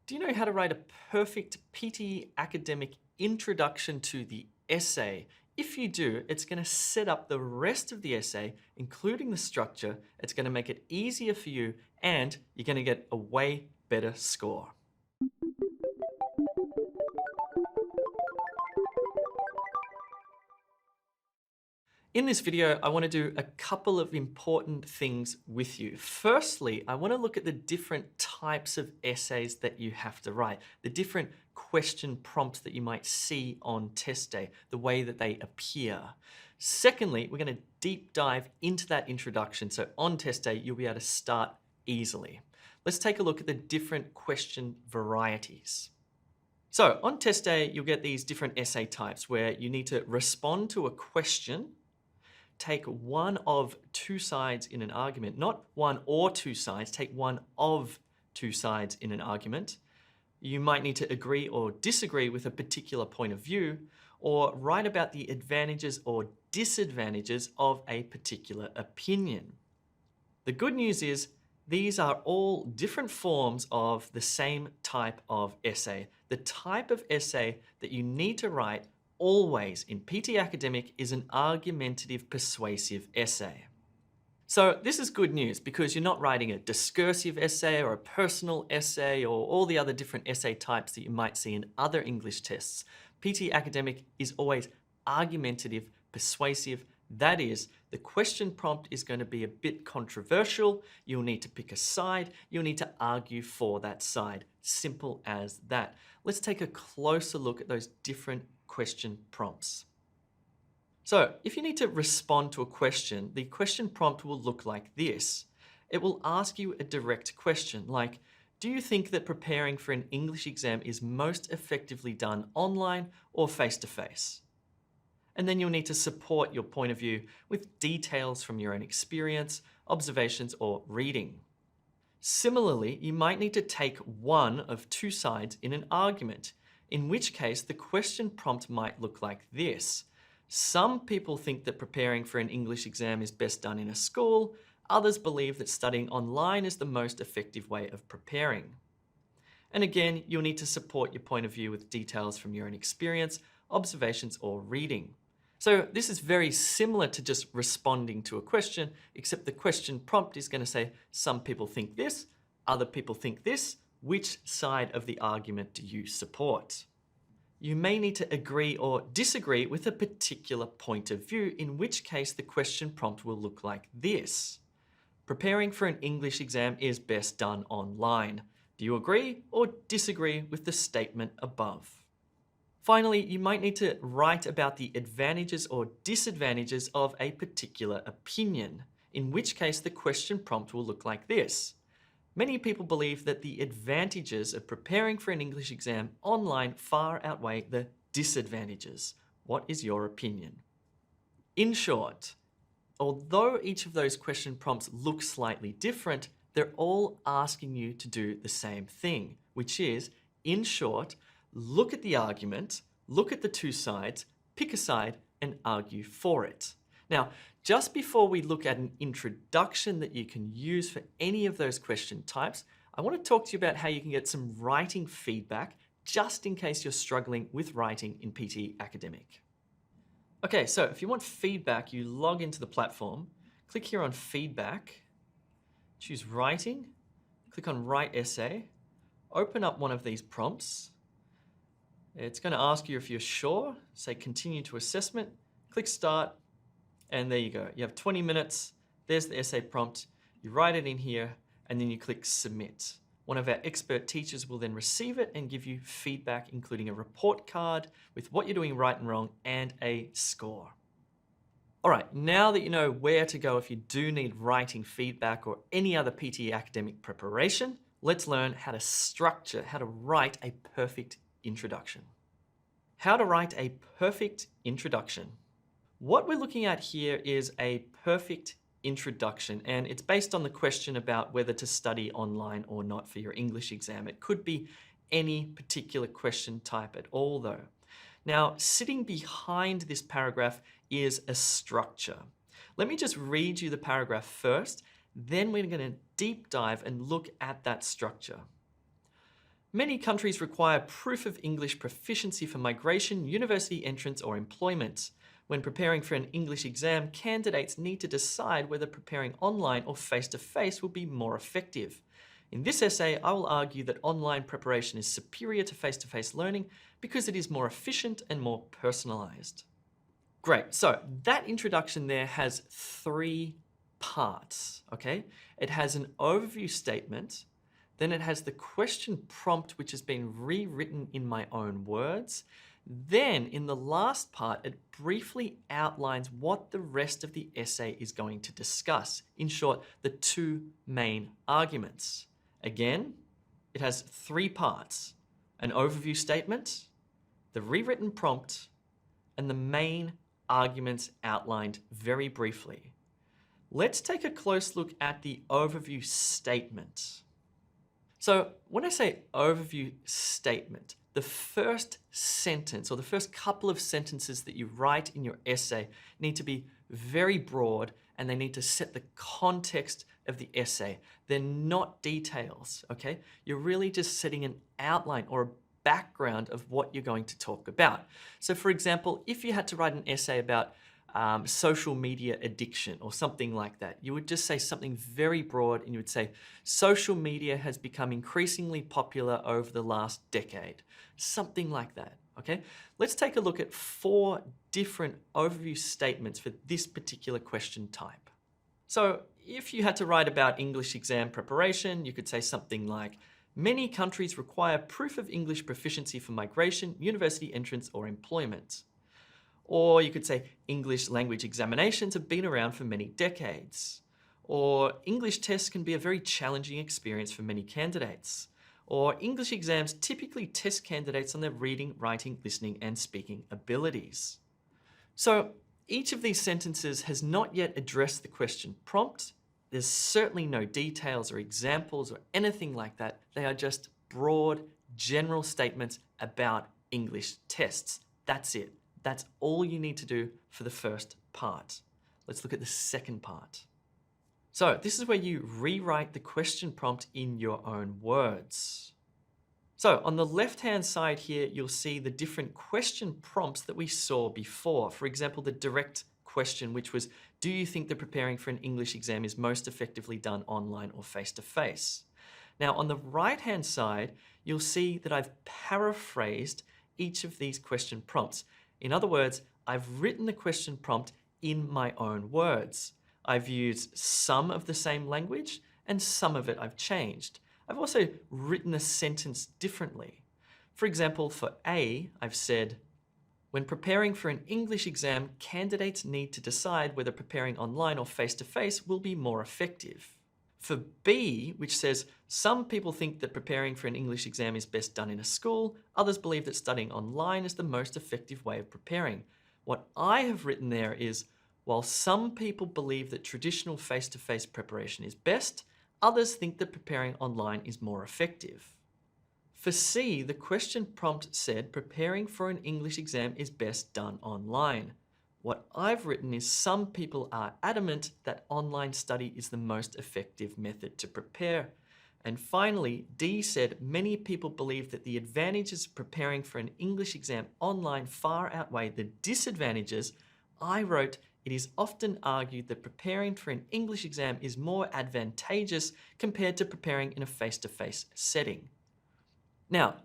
Do you know how to write a perfect PTE academic introduction to the essay? If you do, it's going to set up the rest of the essay, including the structure. It's going to make it easier for you, and you're going to get a way better score. In this video, I want to do a couple of important things with you. Firstly, I want to look at the different types of essays that you have to write, the different question prompts that you might see on test day, the way that they appear. Secondly, we're going to deep dive into that introduction. So on test day, you'll be able to start easily. Let's take a look at the different question varieties. So on test day, you'll get these different essay types where you need to respond to a question, take one of two sides in an argument, not one or two sides, take one of two sides in an argument. You might need to agree or disagree with a particular point of view, or write about the advantages or disadvantages of a particular opinion. The good news is these are all different forms of the same type of essay. The type of essay that you need to write always in PTE Academic is an argumentative persuasive essay. So this is good news because you're not writing a discursive essay or a personal essay or all the other different essay types that you might see in other English tests. PTE Academic is always argumentative, persuasive. That is, the question prompt is going to be a bit controversial. You'll need to pick a side. You'll need to argue for that side. Simple as that. Let's take a closer look at those different question prompts. So if you need to respond to a question, the question prompt will look like this. It will ask you a direct question like, do you think that preparing for an English exam is most effectively done online or face-to-face? And then you'll need to support your point of view with details from your own experience, observations, or reading. Similarly, you might need to take one of two sides in an argument, in which case the question prompt might look like this. Some people think that preparing for an English exam is best done in a school. Others believe that studying online is the most effective way of preparing. And again, you'll need to support your point of view with details from your own experience, observations, or reading. So this is very similar to just responding to a question, except the question prompt is going to say, some people think this, other people think this. Which side of the argument do you support? You may need to agree or disagree with a particular point of view, in which case the question prompt will look like this. Preparing for an English exam is best done online. Do you agree or disagree with the statement above? Finally, you might need to write about the advantages or disadvantages of a particular opinion, in which case the question prompt will look like this. Many people believe that the advantages of preparing for an English exam online far outweigh the disadvantages. What is your opinion? In short, although each of those question prompts look slightly different, they're all asking you to do the same thing, which is, in short, look at the argument, look at the two sides, pick a side, and argue for it. Now, just before we look at an introduction that you can use for any of those question types, I want to talk to you about how you can get some writing feedback just in case you're struggling with writing in PTE Academic. Okay, so if you want feedback, you log into the platform, click here on Feedback, choose Writing, click on Write Essay, open up one of these prompts. It's going to ask you if you're sure, say Continue to Assessment, click Start, and there you go. You have 20 minutes. There's the essay prompt. You write it in here, and then you click Submit. One of our expert teachers will then receive it and give you feedback, including a report card with what you're doing right and wrong and a score. All right, now that you know where to go if you do need writing feedback or any other PTE academic preparation, let's learn how to write a perfect introduction. How to write a perfect introduction. What we're looking at here is a perfect introduction, and it's based on the question about whether to study online or not for your English exam. It could be any particular question type at all though. Now, sitting behind this paragraph is a structure. Let me just read you the paragraph first, then we're going to deep dive and look at that structure. Many countries require proof of English proficiency for migration, university entrance, or employment. When preparing for an English exam, candidates need to decide whether preparing online or face-to-face will be more effective. In this essay, I will argue that online preparation is superior to face-to-face learning because it is more efficient and more personalized. Great, so that introduction there has 3 parts, okay? It has an overview statement, then it has the question prompt, which has been rewritten in my own words. Then in the last part, it briefly outlines what the rest of the essay is going to discuss. In short, the 2 main arguments. Again, it has 3 parts: an overview statement, the rewritten prompt, and the main arguments outlined very briefly. Let's take a close look at the overview statement. So when I say overview statement, the first sentence or the first couple of sentences that you write in your essay need to be very broad and they need to set the context of the essay. They're not details, okay? You're really just setting an outline or a background of what you're going to talk about. So for example, if you had to write an essay about social media addiction or something like that, you would just say something very broad and you would say, social media has become increasingly popular over the last decade. Something like that, okay? Let's take a look at 4 different overview statements for this particular question type. So if you had to write about English exam preparation, you could say something like, many countries require proof of English proficiency for migration, university entrance, or employment. Or you could say English language examinations have been around for many decades. Or English tests can be a very challenging experience for many candidates. Or English exams typically test candidates on their reading, writing, listening, and speaking abilities. So each of these sentences has not yet addressed the question prompt. There's certainly no details or examples or anything like that. They are just broad, general statements about English tests. That's it. That's all you need to do for the first part. Let's look at the second part. So this is where you rewrite the question prompt in your own words. So on the left-hand side here, you'll see the different question prompts that we saw before. For example, the direct question, which was, do you think that preparing for an English exam is most effectively done online or face-to-face? Now on the right-hand side, you'll see that I've paraphrased each of these question prompts. In other words, I've written the question prompt in my own words. I've used some of the same language and some of it I've changed. I've also written a sentence differently. For example, for A, I've said, when preparing for an English exam, candidates need to decide whether preparing online or face-to-face will be more effective. For B, which says, some people think that preparing for an English exam is best done in a school, others believe that studying online is the most effective way of preparing. What I have written there is, while some people believe that traditional face-to-face preparation is best, others think that preparing online is more effective. For C, the question prompt said, preparing for an English exam is best done online. What I've written is some people are adamant that online study is the most effective method to prepare. And finally, D said many people believe that the advantages of preparing for an English exam online far outweigh the disadvantages. I wrote, it is often argued that preparing for an English exam is more advantageous compared to preparing in a face-to-face setting. Now,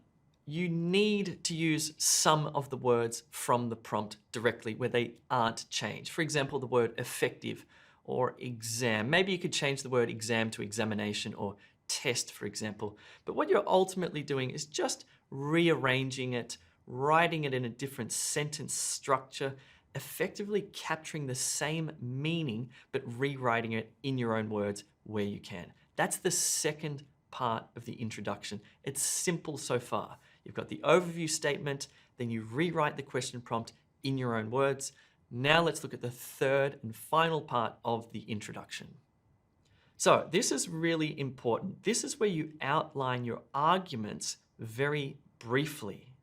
you need to use some of the words from the prompt directly where they aren't changed. For example, the word effective or exam. Maybe you could change the word exam to examination or test, for example. But what you're ultimately doing is just rearranging it, writing it in a different sentence structure, effectively capturing the same meaning, but rewriting it in your own words where you can. That's the second part of the introduction. It's simple so far. You've got the overview statement, then you rewrite the question prompt in your own words. Now let's look at the third and final part of the introduction. So this is really important. This is where you outline your arguments very briefly.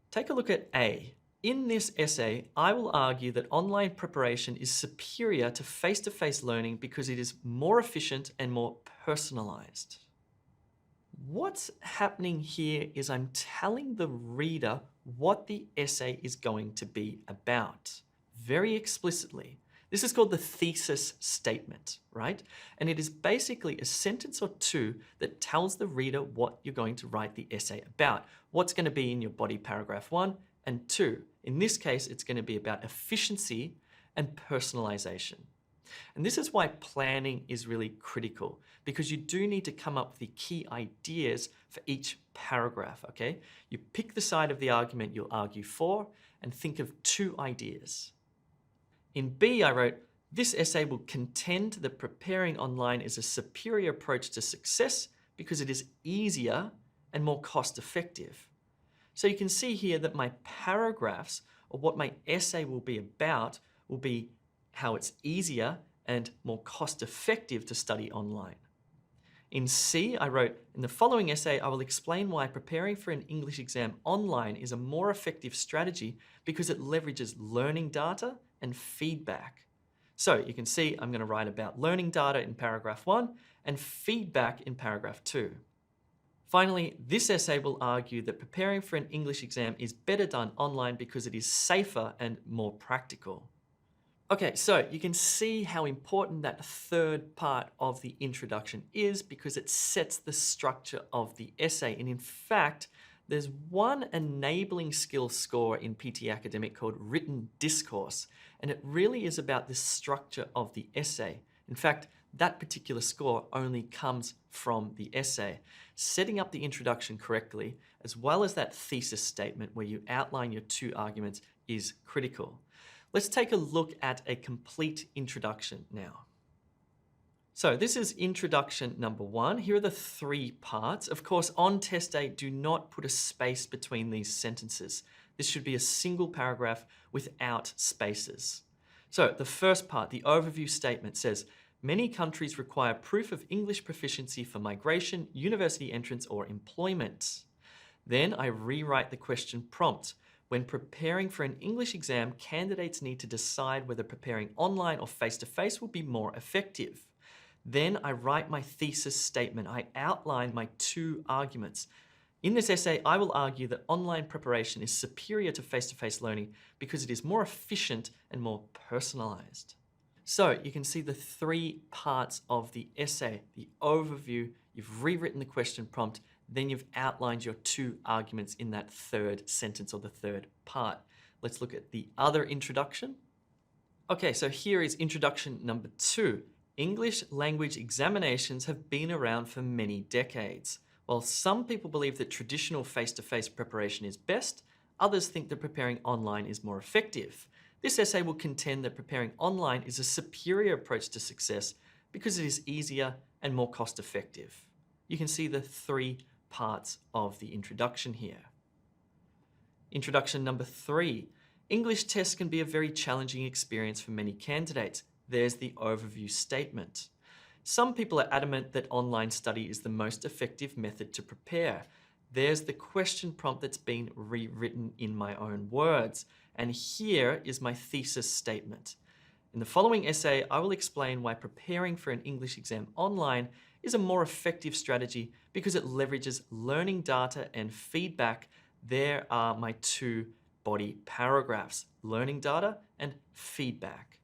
Take a look at A. In this essay, I will argue that online preparation is superior to face-to-face learning because it is more efficient and more personalized. What's happening here is I'm telling the reader what the essay is going to be about, very explicitly. This is called the thesis statement, right? And it is basically a sentence or two that tells the reader what you're going to write the essay about, what's going to be in your body paragraph 1 and 2. In this case, it's going to be about efficiency and personalization. And this is why planning is really critical, because you do need to come up with the key ideas for each paragraph, okay? You pick the side of the argument you'll argue for and think of 2 ideas. In B, I wrote, this essay will contend that preparing online is a superior approach to success because it is easier and more cost effective. So you can see here that my paragraphs, or what my essay will be about, will be how it's easier and more cost effective to study online. In C, I wrote, in the following essay, I will explain why preparing for an English exam online is a more effective strategy because it leverages learning data and feedback. So you can see I'm going to write about learning data in paragraph 1 and feedback in paragraph 2. Finally, this essay will argue that preparing for an English exam is better done online because it is safer and more practical. Okay, so you can see how important that third part of the introduction is because it sets the structure of the essay. And in fact, there's one enabling skills score in PTE Academic called written discourse, and it really is about the structure of the essay. In fact, that particular score only comes from the essay. Setting up the introduction correctly, as well as that thesis statement where you outline your 2 arguments, is critical. Let's take a look at a complete introduction now. So this is introduction number 1. Here are the 3 parts. Of course, on test day, do not put a space between these sentences. This should be a single paragraph without spaces. So the first part, the overview statement, says, many countries require proof of English proficiency for migration, university entrance, or employment. Then I rewrite the question prompt. When preparing for an English exam, candidates need to decide whether preparing online or face-to-face will be more effective. Then I write my thesis statement. I outline my 2 arguments. In this essay, I will argue that online preparation is superior to face-to-face learning because it is more efficient and more personalized. So you can see the 3 parts of the essay, the overview, you've rewritten the question prompt, then you've outlined your 2 arguments in that 3rd sentence or the 3rd part. Let's look at the other introduction. Okay, so here is introduction number 2. English language examinations have been around for many decades. While some people believe that traditional face-to-face preparation is best, others think that preparing online is more effective. This essay will contend that preparing online is a superior approach to success because it is easier and more cost-effective. You can see the 3 parts of the introduction here. Introduction number 3. English tests can be a very challenging experience for many candidates. There's the overview statement. Some people are adamant that online study is the most effective method to prepare. There's the question prompt that's been rewritten in my own words. And here is my thesis statement. In the following essay, I will explain why preparing for an English exam online is a more effective strategy because it leverages learning data and feedback. There are my 2 body paragraphs, learning data and feedback.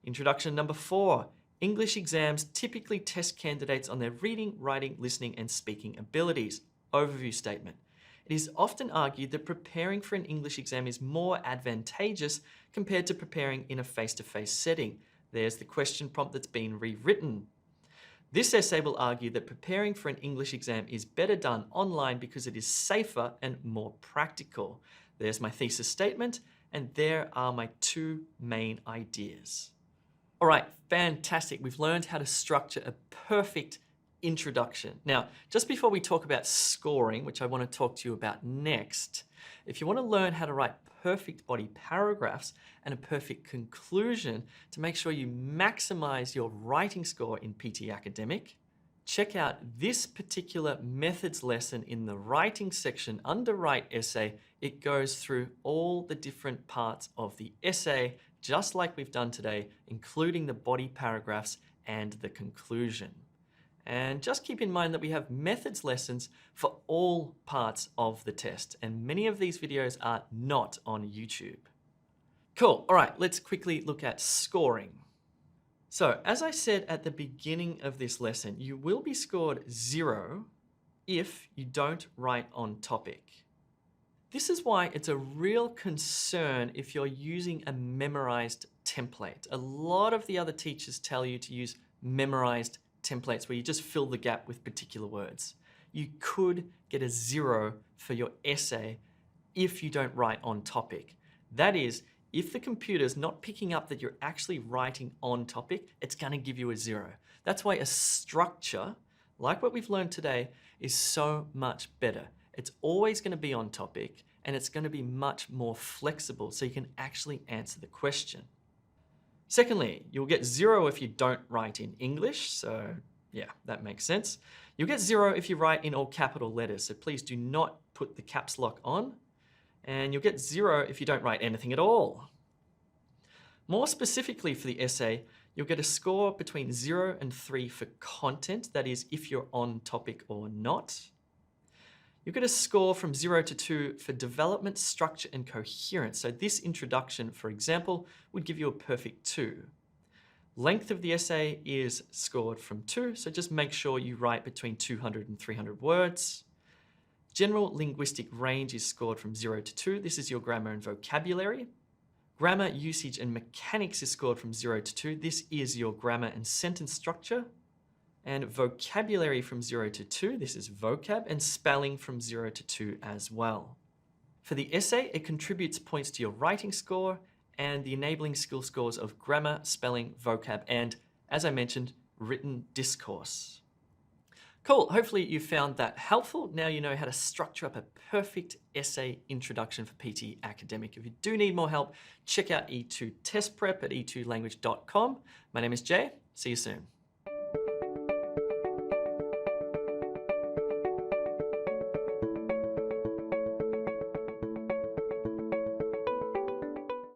Introduction number 4. English exams typically test candidates on their reading, writing, listening, and speaking abilities. Overview statement. It is often argued that preparing for an English exam is more advantageous compared to preparing in a face-to-face setting. There's the question prompt that's been rewritten. This essay will argue that preparing for an English exam is better done online because it is safer and more practical. There's my thesis statement, and there are my 2 main ideas. All right, fantastic. We've learned how to structure a perfect introduction. Now, just before we talk about scoring, which I want to talk to you about next, if you want to learn how to write perfect body paragraphs and a perfect conclusion to make sure you maximize your writing score in PTE Academic, check out this particular methods lesson in the writing section under Write Essay. It goes through all the different parts of the essay, just like we've done today, including the body paragraphs and the conclusion. And just keep in mind that we have methods lessons for all parts of the test, and many of these videos are not on YouTube. Cool, all right, let's quickly look at scoring. So as I said at the beginning of this lesson, you will be scored 0 if you don't write on topic. This is why it's a real concern if you're using a memorized template. A lot of the other teachers tell you to use memorized templates where you just fill the gap with particular words. You could get a 0 for your essay if you don't write on topic. That is, if the computer's not picking up that you're actually writing on topic, it's going to give you a 0. That's why a structure, like what we've learned today, is so much better. It's always going to be on topic, and it's going to be much more flexible so you can actually answer the question. Secondly, you'll get 0 if you don't write in English, so yeah, that makes sense. You'll get 0 if you write in all capital letters, so please do not put the caps lock on. And you'll get 0 if you don't write anything at all. More specifically for the essay, you'll get a score between 0 and 3 for content, that is, if you're on topic or not. You'll get a score from 0 to 2 for development, structure, and coherence. So this introduction, for example, would give you a perfect 2. Length of the essay is scored from 2, so just make sure you write between 200 and 300 words. General linguistic range is scored from 0 to 2. This is your grammar and vocabulary. Grammar, usage, and mechanics is scored from 0 to 2. This is your grammar and sentence structure. And vocabulary from 0 to 2. This is vocab, and spelling from 0 to 2 as well. For the essay, it contributes points to your writing score and the enabling skill scores of grammar, spelling, vocab, and, as I mentioned, written discourse. Cool, hopefully you found that helpful. Now you know how to structure up a perfect essay introduction for PTE Academic. If you do need more help, check out E2 Test Prep at e2language.com. My name is Jay. See you soon.